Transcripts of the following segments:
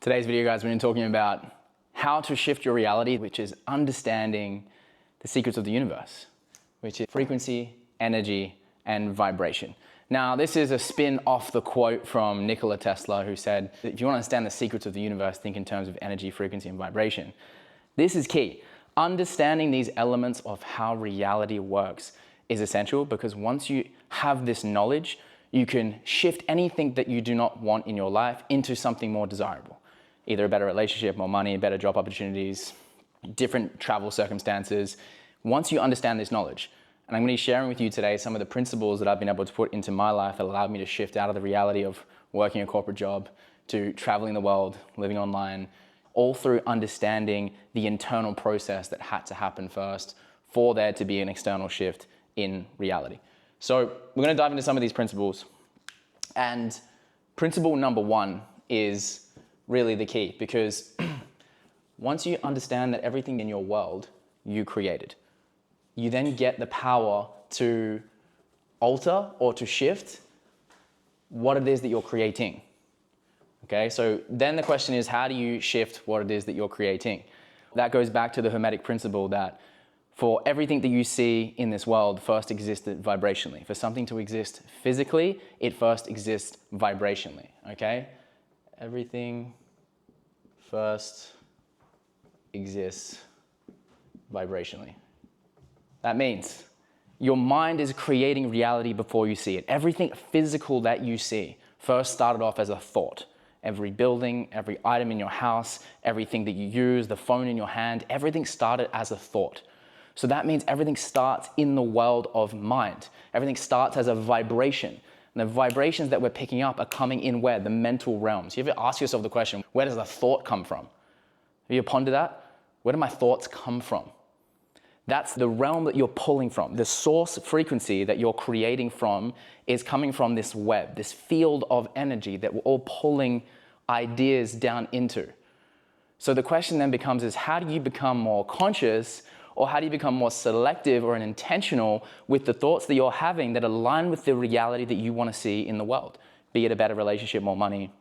Today's video, guys, we're going to be talking about how to shift your reality, which is understanding the secrets of the universe, which is frequency, energy, and vibration. Now, this is a spin off the quote from Nikola Tesla, who said, if you want to understand the secrets of the universe, think in terms of energy, frequency, and vibration. This is key. Understanding these elements of how reality works is essential, because once you have this knowledge, you can shift anything that you do not want in your life into something more desirable. Either a better relationship, more money, better job opportunities, different travel circumstances. Once you understand this knowledge, and I'm going to be sharing with you today some of the principles that I've been able to put into my life that allowed me to shift out of the reality of working a corporate job to traveling the world, living online, all through understanding the internal process that had to happen first for there to be an external shift in reality. So we're going to dive into some of these principles. And principle number one is really the key, because once you understand that everything in your world you created, you then get the power to alter or to shift what it is that you're creating. Okay, so then the question is, how do you shift what it is that you're creating? That goes back to the Hermetic principle that for everything that you see in this world first existed vibrationally. For something to exist physically, it first exists vibrationally, okay? Everything first exists vibrationally. That means your mind is creating reality before you see it. Everything physical that you see first started off as a thought. Every building, every item in your house, everything that you use, the phone in your hand, everything started as a thought. So that means everything starts in the world of mind. Everything starts as a vibration. And the vibrations that we're picking up are coming in where? The mental realms. You ever ask yourself the question, where does the thought come from? Have you pondered that? Where do my thoughts come from? That's the realm that you're pulling from. The source frequency that you're creating from is coming from this web, this field of energy that we're all pulling ideas down into. So the question then becomes is, how do you become more conscious, or how do you become more selective or intentional with the thoughts that you're having that align with the reality that you want to see in the world? Be it a better relationship, more money,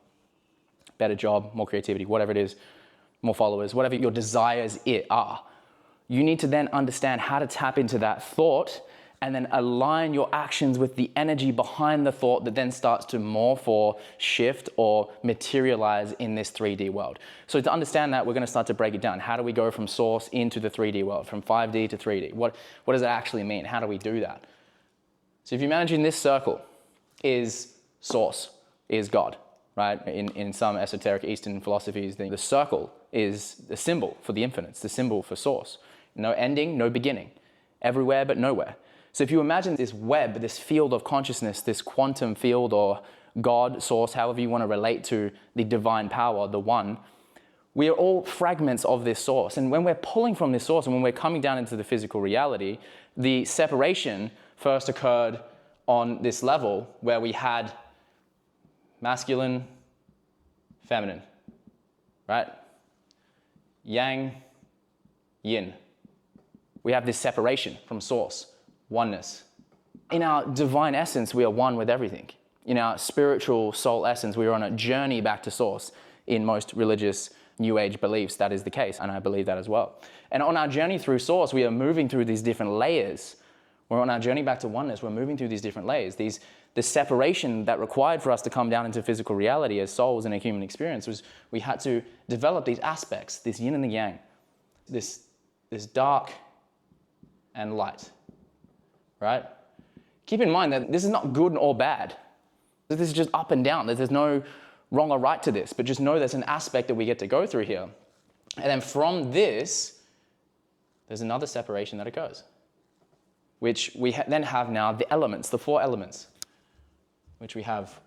better job, more creativity, whatever it is, more followers, whatever your desires are. You need to then understand how to tap into that thought and then align your actions with the energy behind the thought that then starts to morph or shift or materialize in this 3D world. So to understand that, we're going to start to break it down. How do we go from source into the 3D world, from 5D to 3D? What does it actually mean? How do we do that? So if you imagine this circle is source, is God, right? In some esoteric Eastern philosophies, the circle is the symbol for the infinite. It's the symbol for source. No ending, no beginning. Everywhere but nowhere. So if you imagine this web, this field of consciousness, this quantum field or God, source, however you want to relate to the divine power, the one, we are all fragments of this source. And when we're pulling from this source and when we're coming down into the physical reality, the separation first occurred on this level where we had masculine, feminine, right? Yang, yin. We have this separation from source. Oneness. In our divine essence, we are one with everything. In our spiritual soul essence, we are on a journey back to source. In most religious New Age beliefs, that is the case, and I believe that as well. And on our journey through source, we are moving through these different layers. We're on our journey back to oneness, we're moving through these different layers. The separation that required for us to come down into physical reality as souls in a human experience was we had to develop these aspects, this yin and the yang, this dark and light. Right? Keep in mind that this is not good or bad. This is just up and down. There's no wrong or right to this, but just know there's an aspect that we get to go through here. And then from this, there's another separation that occurs, which we then have now the elements, the 4 elements, which we have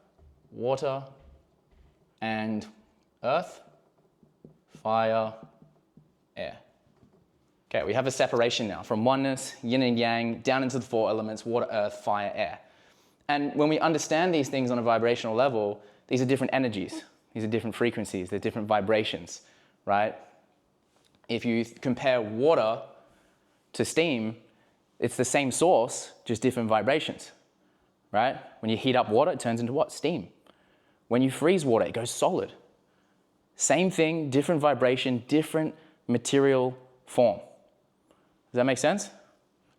water and earth, fire, air. Okay, we have a separation now from oneness, yin and yang, down into the 4 elements, water, earth, fire, air. And when we understand these things on a vibrational level, these are different energies. These are different frequencies. They're different vibrations, right? If you compare water to steam, it's the same source, just different vibrations, right? When you heat up water, it turns into what? Steam. When you freeze water, it goes solid. Same thing, different vibration, different material form. Does that make sense?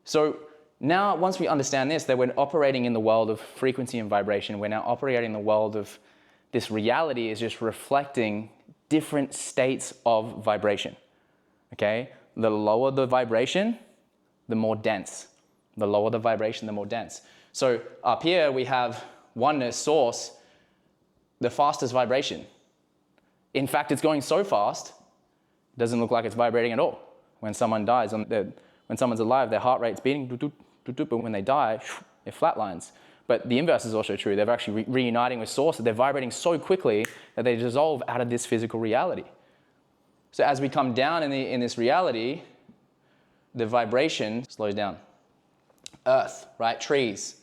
So now, once we understand this, that we're operating in the world of frequency and vibration, we're now operating in the world of this reality is just reflecting different states of vibration, okay? The lower the vibration, the more dense. The lower the vibration, the more dense. So up here we have oneness, source, the fastest vibration. In fact, it's going so fast, it doesn't look like it's vibrating at all. When someone dies, when someone's alive, their heart rate's beating, but when they die, it flatlines. But the inverse is also true. They're actually reuniting with source, they're vibrating so quickly that they dissolve out of this physical reality. So as we come down in this reality, the vibration slows down. Earth, right? Trees,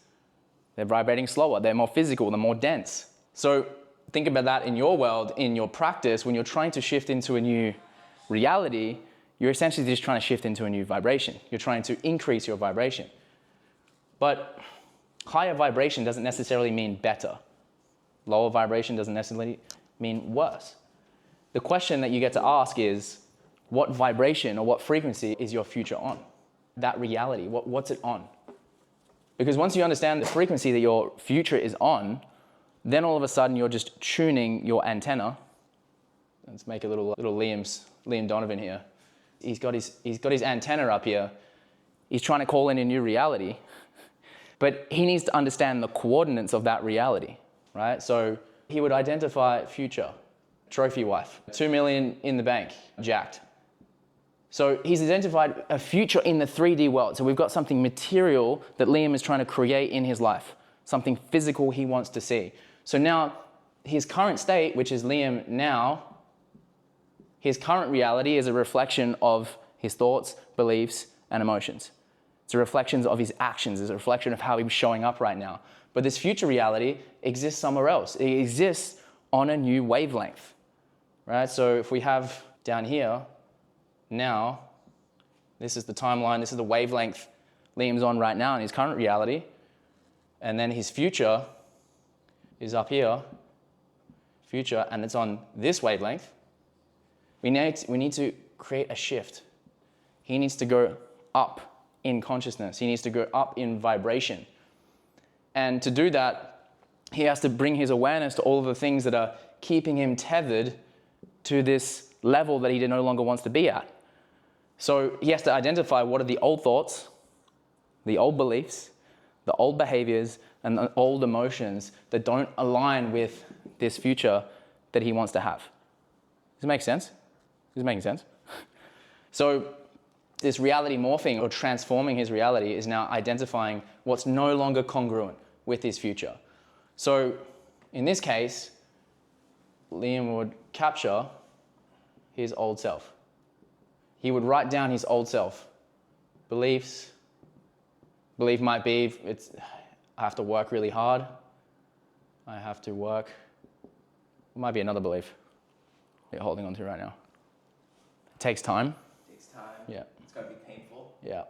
they're vibrating slower, they're more physical, they're more dense. So think about that in your world, in your practice, when you're trying to shift into a new reality, you're essentially just trying to shift into a new vibration. You're trying to increase your vibration. But higher vibration doesn't necessarily mean better. Lower vibration doesn't necessarily mean worse. The question that you get to ask is, what vibration or what frequency is your future on? That reality, what's it on? Because once you understand the frequency that your future is on, then all of a sudden you're just tuning your antenna. Let's make a little Liam Donovan here. He's got his antenna up here. He's trying to call in a new reality, but he needs to understand the coordinates of that reality, right? So he would identify future, trophy wife, 2 million in the bank, jacked. So he's identified a future in the 3D world. So we've got something material that Liam is trying to create in his life, something physical he wants to see. So now his current state, which is Liam now, his current reality is a reflection of his thoughts, beliefs, and emotions. It's a reflection of his actions. It's a reflection of how he's showing up right now. But this future reality exists somewhere else. It exists on a new wavelength, right? So if we have down here, now, this is the timeline, this is the wavelength Liam's on right now in his current reality. And then his future is up here, future, and it's on this wavelength. We need to create a shift. He needs to go up in consciousness. He needs to go up in vibration. And to do that, he has to bring his awareness to all of the things that are keeping him tethered to this level that he no longer wants to be at. So he has to identify what are the old thoughts, the old beliefs, the old behaviors, and the old emotions that don't align with this future that he wants to have. Does it make sense? Is it making sense? So this reality morphing or transforming his reality is now identifying what's no longer congruent with his future. So in this case, Liam would capture his old self. He would write down his old self. Beliefs. Belief might be, I have to work really hard. I have to work. It might be another belief you're holding on to right now. It takes time. It takes time. Yeah. It's got to be painful. Yeah.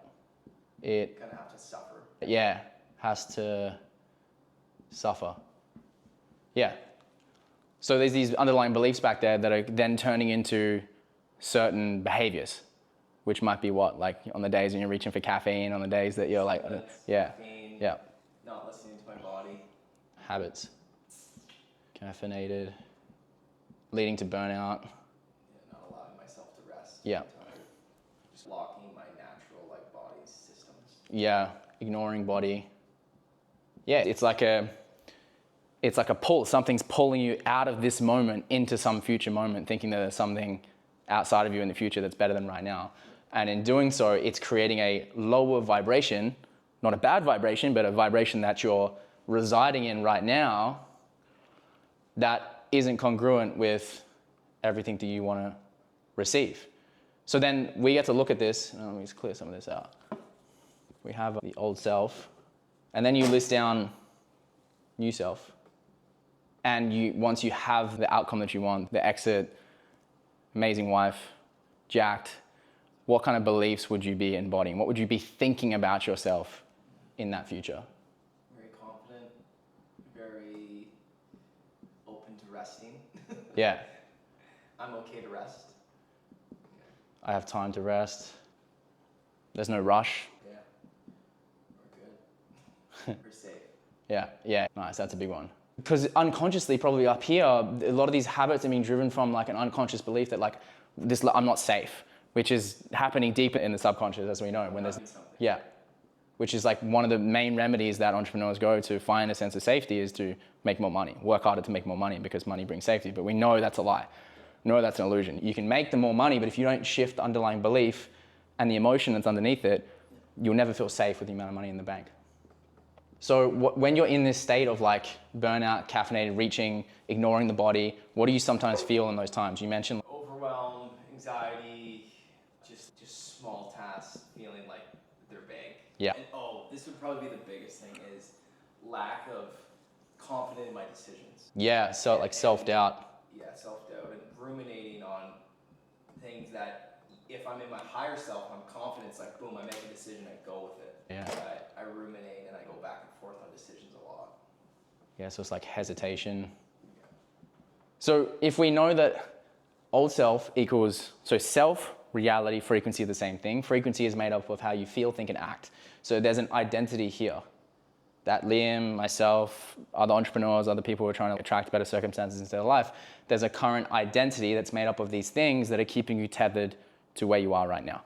You're going to have to suffer. Yeah. Has to suffer. Yeah. So there's these underlying beliefs back there that are then turning into certain behaviors, which might be what? Like on the days when you're reaching for caffeine, on the days that you're like, yeah, caffeine, yeah. Not listening to my body. Habits. Caffeinated, leading to burnout. Yeah, not allowing myself to rest. Yeah. Just blocking my natural body systems. Yeah, ignoring body. Yeah, it's like a pull. Something's pulling you out of this moment into some future moment, thinking that there's something outside of you in the future that's better than right now. And in doing so, it's creating a lower vibration, not a bad vibration, but a vibration that you're residing in right now that isn't congruent with everything that you want to receive. So then we get to look at this. Let me just clear some of this out. We have the old self, and then you list down new self. And once you have the outcome that you want, the exit, amazing wife, jacked, what kind of beliefs would you be embodying? What would you be thinking about yourself in that future? Very confident, very open to resting. Yeah. I'm okay to rest. I have time to rest. There's no rush. Yeah. We're good. We're safe. Yeah, nice, that's a big one. Because unconsciously, probably up here, a lot of these habits are being driven from like an unconscious belief that like, I'm not safe, which is happening deeper in the subconscious, as we know. When there's, yeah, which is like one of the main remedies that entrepreneurs go to find a sense of safety is to make more money, work harder to make more money because money brings safety. But we know that's a lie. No, that's an illusion. You can make the more money, but if you don't shift the underlying belief and the emotion that's underneath it, you'll never feel safe with the amount of money in the bank. So when you're in this state of like burnout, caffeinated, reaching, ignoring the body, what do you sometimes feel in those times? You mentioned Overwhelm, anxiety, just small tasks, feeling like they're big. Yeah. And this would probably be the biggest thing is lack of confidence in my decisions. yeah, so like self-doubt. Yeah, self-doubt and ruminating on things that if I'm in my higher self, I'm confident. It's like, boom, I make a decision, I go with it. Yeah. But I ruminate and I go back and forth on decisions a lot. Yeah, so it's like hesitation. So if we know that old self equals, so self, reality, frequency are the same thing. Frequency is made up of how you feel, think, and act. So there's an identity here that Liam, myself, other entrepreneurs, other people who are trying to attract better circumstances into their life, there's a current identity that's made up of these things that are keeping you tethered to where you are right now.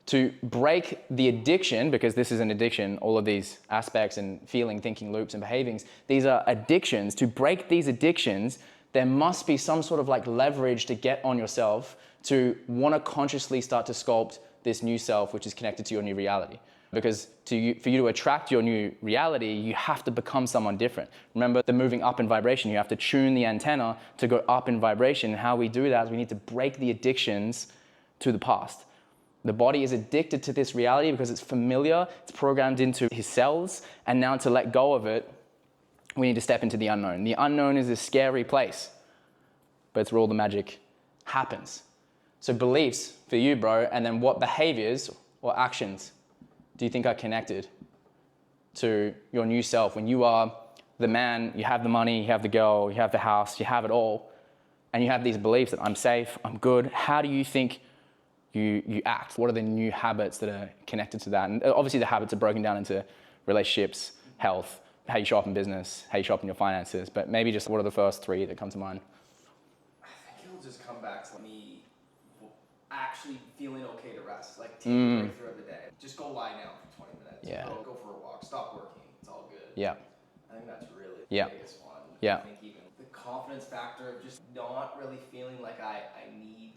To break the addiction, because this is an addiction, all of these aspects and feeling, thinking loops and behavings, these are addictions. To break these addictions, there must be some sort of like leverage to get on yourself to want to consciously start to sculpt this new self, which is connected to your new reality. Because for you to attract your new reality, you have to become someone different. Remember the moving up in vibration, you have to tune the antenna to go up in vibration. How we do that is we need to break the addictions to the past. The body is addicted to this reality because it's familiar, it's programmed into his cells, and now to let go of it, we need to step into the unknown. The unknown is a scary place, but it's where all the magic happens. So beliefs for you, bro, and then what behaviors or actions do you think are connected to your new self? When you are the man, you have the money, you have the girl, you have the house, you have it all, and you have these beliefs that I'm safe, I'm good, how do you think you act? What are the new habits that are connected to that? And obviously the habits are broken down into relationships, health, how you show up in business, how you show up in your finances, but maybe just what are the first three that come to mind? I think it'll just come back to me actually feeling okay to rest, like take a break throughout the day. Just go lie down for 20 minutes. Yeah. Go for a walk. Stop working. It's all good. Yeah. I think that's really Yeah. the biggest one. Yeah. I think even the confidence factor of just not really feeling like I need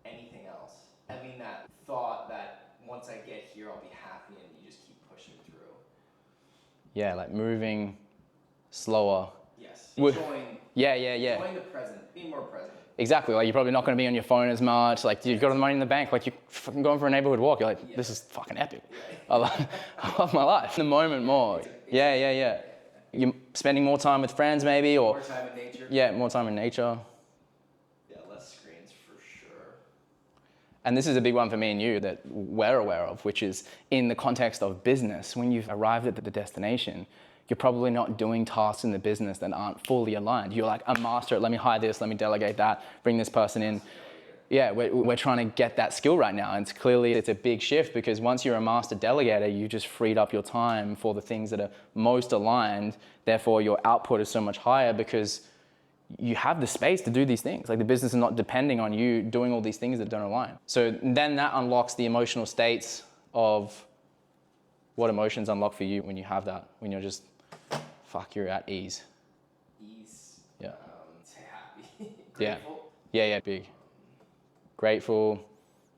anything else. Having that thought that once I get here, I'll be happy, and you just keep pushing through. Yeah, like moving slower. Yes. With- Enjoying Yeah. the present. Being more present. Exactly, like you're probably not going to be on your phone as much, like you've got the money in the bank, like you're fucking going for a neighborhood walk, you're like, this is fucking epic. I love my life. In the moment more. Yeah. You're spending more time with friends maybe, or More time in nature. yeah, more time in nature. Yeah, less screens for sure. And this is a big one for me and you that we're aware of, which is in the context of business. When you've arrived at the destination, you're probably not doing tasks in the business that aren't fully aligned. You're like, I'm master it, let me hire this, let me delegate that, bring this person in. Yeah, we're trying to get that skill right now. And it's a big shift because once you're a master delegator, you just freed up your time for the things that are most aligned. Therefore, your output is so much higher because you have the space to do these things. Like the business is not depending on you doing all these things that don't align. So then that unlocks the emotional states of what emotions unlock for you when you have that, when you're just, you're at ease. Ease. Yeah. Happy. Yeah. Grateful. Yeah, big. Grateful,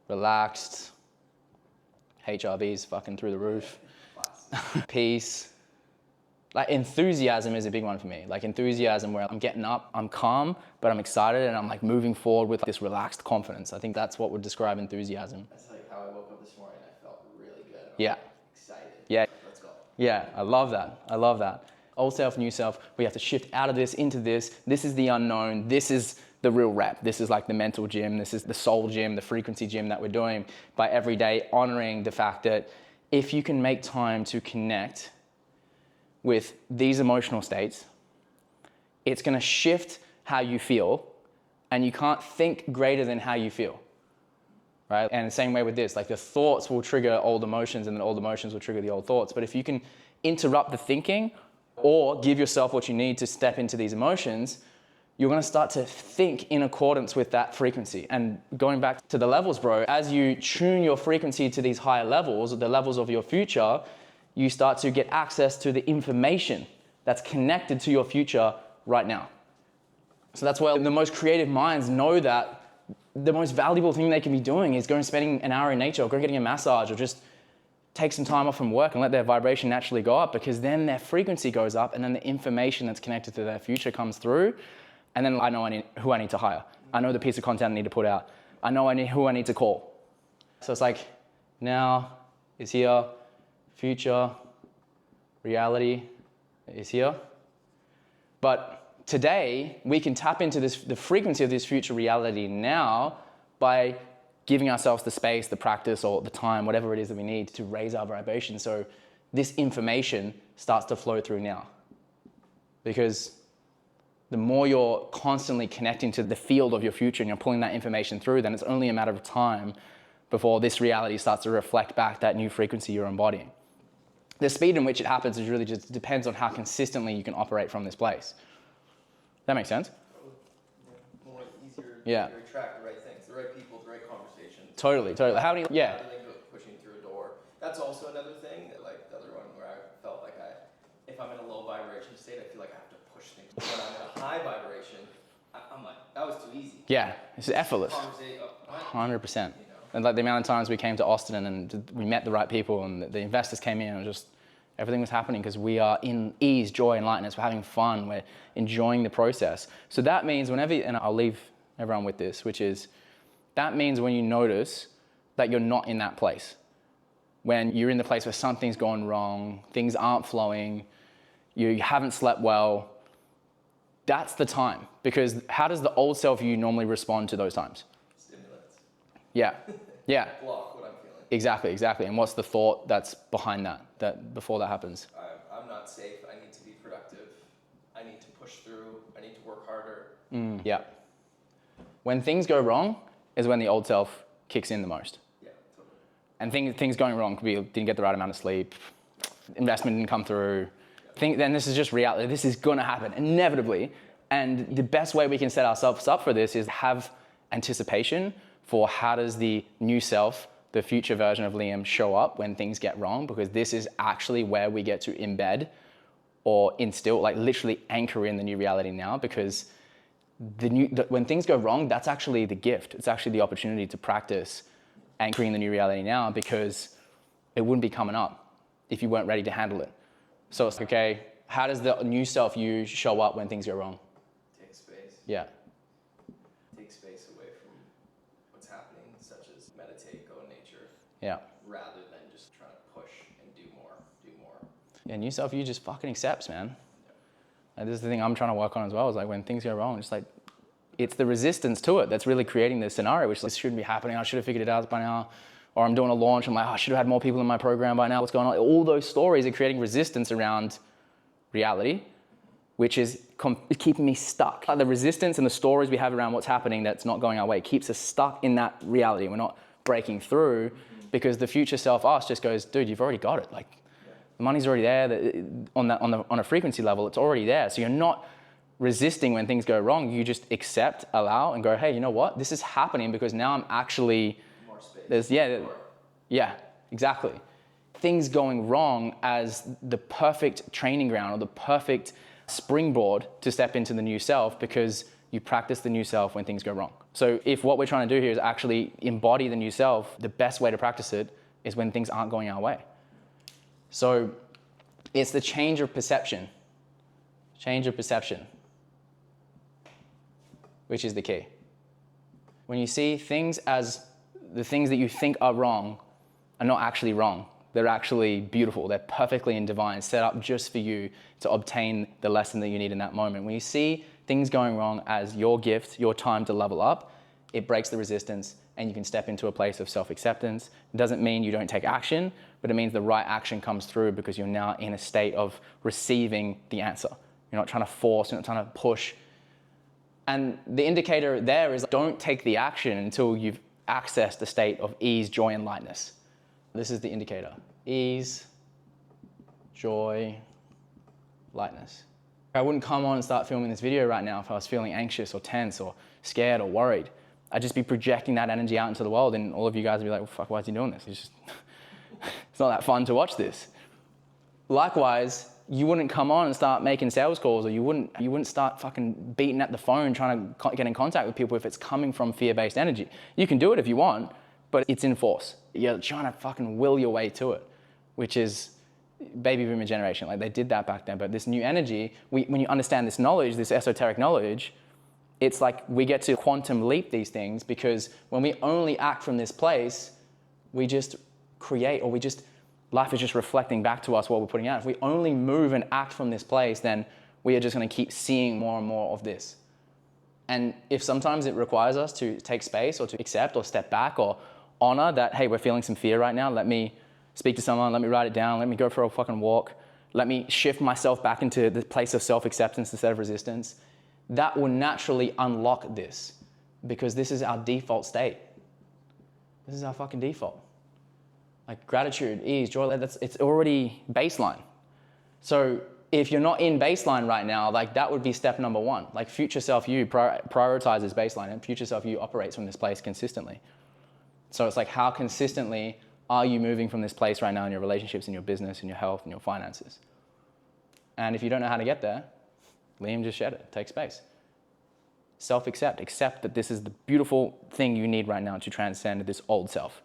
relaxed, HRVs fucking through the roof. Peace. Like enthusiasm is a big one for me. Like enthusiasm where I'm getting up, I'm calm, but I'm excited and I'm like moving forward with this relaxed confidence. I think that's what would describe enthusiasm. That's like how I woke up this morning. I felt really good. Yeah. Excited. Yeah. Let's go. Yeah, I love that. Old self, new self, we have to shift out of this into this. This is the unknown. This is the real rep. This is like the mental gym. This is the soul gym, the frequency gym that we're doing by every day honoring the fact that if you can make time to connect with these emotional states, it's going to shift how you feel and you can't think greater than how you feel. Right? And the same way with this, like the thoughts will trigger old emotions and then old emotions will trigger the old thoughts. But if you can interrupt the thinking or give yourself what you need to step into these emotions, you're going to start to think in accordance with that frequency. And going back to the levels, bro, as you tune your frequency to these higher levels, the levels of your future, you start to get access to the information that's connected to your future right now. So that's why the most creative minds know that the most valuable thing they can be doing is going spending an hour in nature or going getting a massage or just take some time off from work and let their vibration naturally go up, because then their frequency goes up and then the information that's connected to their future comes through. And then I know who I need to hire. I know the piece of content I need to put out. I know who I need to call. So it's like now is here, future, reality is here. But today, we can tap into the frequency of this future reality now by giving ourselves the space, the practice, or the time, whatever it is that we need to raise our vibration. So this information starts to flow through now. Because the more you're constantly connecting to the field of your future and you're pulling that information through, then it's only a matter of time before this reality starts to reflect back that new frequency you're embodying. The speed in which it happens is really just depends on how consistently you can operate from this place. That makes sense? More easier Yeah. to attract the right things, the right people, the right conversations. Totally. How many, yeah. Rather than pushing through a door. That's also another thing, like the other one where I felt like if I'm in a low vibration state, I feel like I have to push things. When I'm in a high vibration, I'm like, that was too easy. Yeah, it's effortless. 100%. And like the amount of times we came to Austin and we met the right people and the investors came in and just everything was happening because we are in ease, joy, and lightness. We're having fun. We're enjoying the process. So that means whenever, and I'll leave everyone with this, which is, that means when you notice that you're not in that place, when you're in the place where something's gone wrong, things aren't flowing, you haven't slept well, that's the time. Because how does the old self you normally respond to those times? Stimulants. Yeah, yeah. Block what I'm feeling. Exactly. And what's the thought that's behind that before that happens? I'm not safe. I need to be productive. I need to push through. I need to work harder. Yeah. When things go wrong is when the old self kicks in the most. Yeah, totally. And things going wrong could be didn't get the right amount of sleep, investment didn't come through. Then this is just reality. This is going to happen inevitably. And the best way we can set ourselves up for this is have anticipation for how does the new self, the future version of Liam, show up when things get wrong, because this is actually where we get to embed or instill, like literally anchor in the new reality now, because when things go wrong, that's actually the gift. It's actually the opportunity to practice anchoring the new reality now, because it wouldn't be coming up if you weren't ready to handle it. So it's okay, how does the new self you show up when things go wrong? Take space. Yeah. Take space away from what's happening, such as meditate, go in nature. Yeah. Rather than just trying to push and do more. Yeah, new self you just fucking accepts, man. And this is the thing I'm trying to work on as well, is like when things go wrong, just like, it's the resistance to it that's really creating this scenario, which this shouldn't be happening. I should have figured it out by now. Or I'm doing a launch, I'm like, I should have had more people in my program by now. What's going on? All those stories are creating resistance around reality, which is keeping me stuck. The resistance and the stories we have around what's happening that's not going our way keeps us stuck in that reality. We're not breaking through because the future self us just goes, dude, you've already got it. Like, the money's already there. On a frequency level, it's already there. So you're not resisting when things go wrong. You just accept, allow, and go, hey, you know what? This is happening because now I'm actually... Yeah, exactly. Things going wrong as the perfect training ground or the perfect springboard to step into the new self, because you practice the new self when things go wrong. So if what we're trying to do here is actually embody the new self, the best way to practice it is when things aren't going our way. So it's the change of perception. Change of perception, which is the key. When you see things as the things that you think are wrong are not actually wrong. They're actually beautiful. They're perfectly and divine, set up just for you to obtain the lesson that you need in that moment. When you see things going wrong as your gift, your time to level up, it breaks the resistance and you can step into a place of self-acceptance. It doesn't mean you don't take action, but it means the right action comes through because you're now in a state of receiving the answer. You're not trying to force, you're not trying to push. And the indicator there is don't take the action until you've accessed the state of ease, joy, and lightness. This is the indicator. Ease, joy, lightness. I wouldn't come on and start filming this video right now if I was feeling anxious or tense or scared or worried. I'd just be projecting that energy out into the world, and all of you guys would be like, well, fuck, why is he doing this? It's not that fun to watch this. Likewise, you wouldn't come on and start making sales calls, or you wouldn't start fucking beating at the phone trying to get in contact with people if it's coming from fear-based energy. You can do it if you want, but it's in force. You're trying to fucking will your way to it, which is baby boomer generation. Like, they did that back then, but this new energy, when you understand this knowledge, this esoteric knowledge, it's like we get to quantum leap these things, because when we only act from this place, we just create, or life is just reflecting back to us what we're putting out. If we only move and act from this place, then we are just going to keep seeing more and more of this. And if sometimes it requires us to take space, or to accept or step back, or honor that, hey, we're feeling some fear right now, let me speak to someone, let me write it down, let me go for a fucking walk, let me shift myself back into the place of self-acceptance instead of resistance, that will naturally unlock this, because this is our default state. This is our fucking default. Like gratitude, ease, joy, it's already baseline. So if you're not in baseline right now, like that would be step number one. Like future self you prioritizes baseline, and future self you operates from this place consistently. So it's like, how consistently are you moving from this place right now in your relationships, in your business, in your health, in your finances? And if you don't know how to get there, Liam just shared it. Take space. Self-accept. Accept that this is the beautiful thing you need right now to transcend this old self.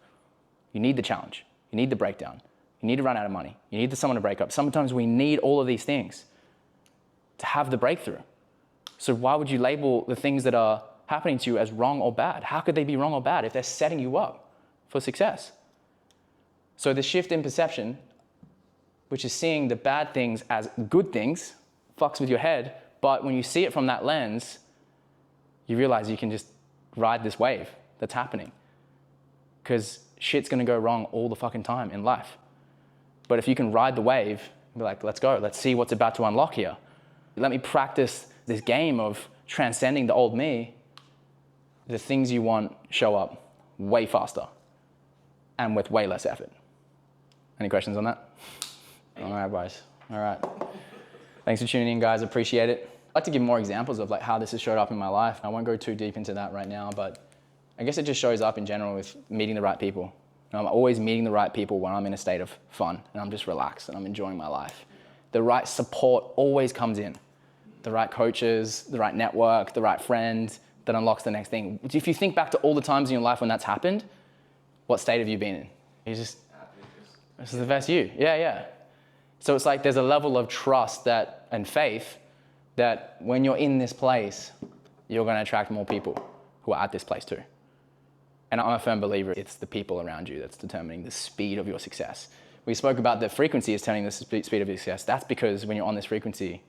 You need the challenge. You need the breakdown. You need to run out of money. You need someone to break up. Sometimes we need all of these things to have the breakthrough. So why would you label the things that are happening to you as wrong or bad? How could they be wrong or bad if they're setting you up for success? So the shift in perception, which is seeing the bad things as good things, fucks with your head. But when you see it from that lens, you realize you can just ride this wave that's happening. Because shit's gonna go wrong all the fucking time in life. But if you can ride the wave, be like, let's go, let's see what's about to unlock here. Let me practice this game of transcending the old me. The things you want show up way faster and with way less effort. Any questions on that? All right, guys. All right. Thanks for tuning in, guys. Appreciate it. I'd like to give more examples of like how this has showed up in my life. I won't go too deep into that right now, but I guess it just shows up in general with meeting the right people. I'm always meeting the right people when I'm in a state of fun and I'm just relaxed and I'm enjoying my life. The right support always comes in. The right coaches, the right network, the right friend that unlocks the next thing. If you think back to all the times in your life when that's happened, what state have you been in? You just, this is the best you. Yeah. So it's like there's a level of trust and faith that when you're in this place, you're going to attract more people who are at this place too. And I'm a firm believer it's the people around you that's determining the speed of your success. We spoke about the frequency is determining the speed of your success. That's because when you're on this frequency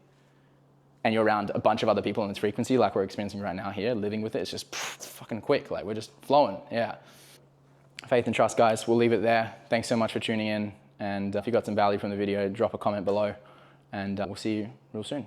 and you're around a bunch of other people on this frequency, like we're experiencing right now here, living with it, it's just it's fucking quick. Like we're just flowing. Yeah. Faith and trust, guys. We'll leave it there. Thanks so much for tuning in. And if you got some value from the video, drop a comment below and we'll see you real soon.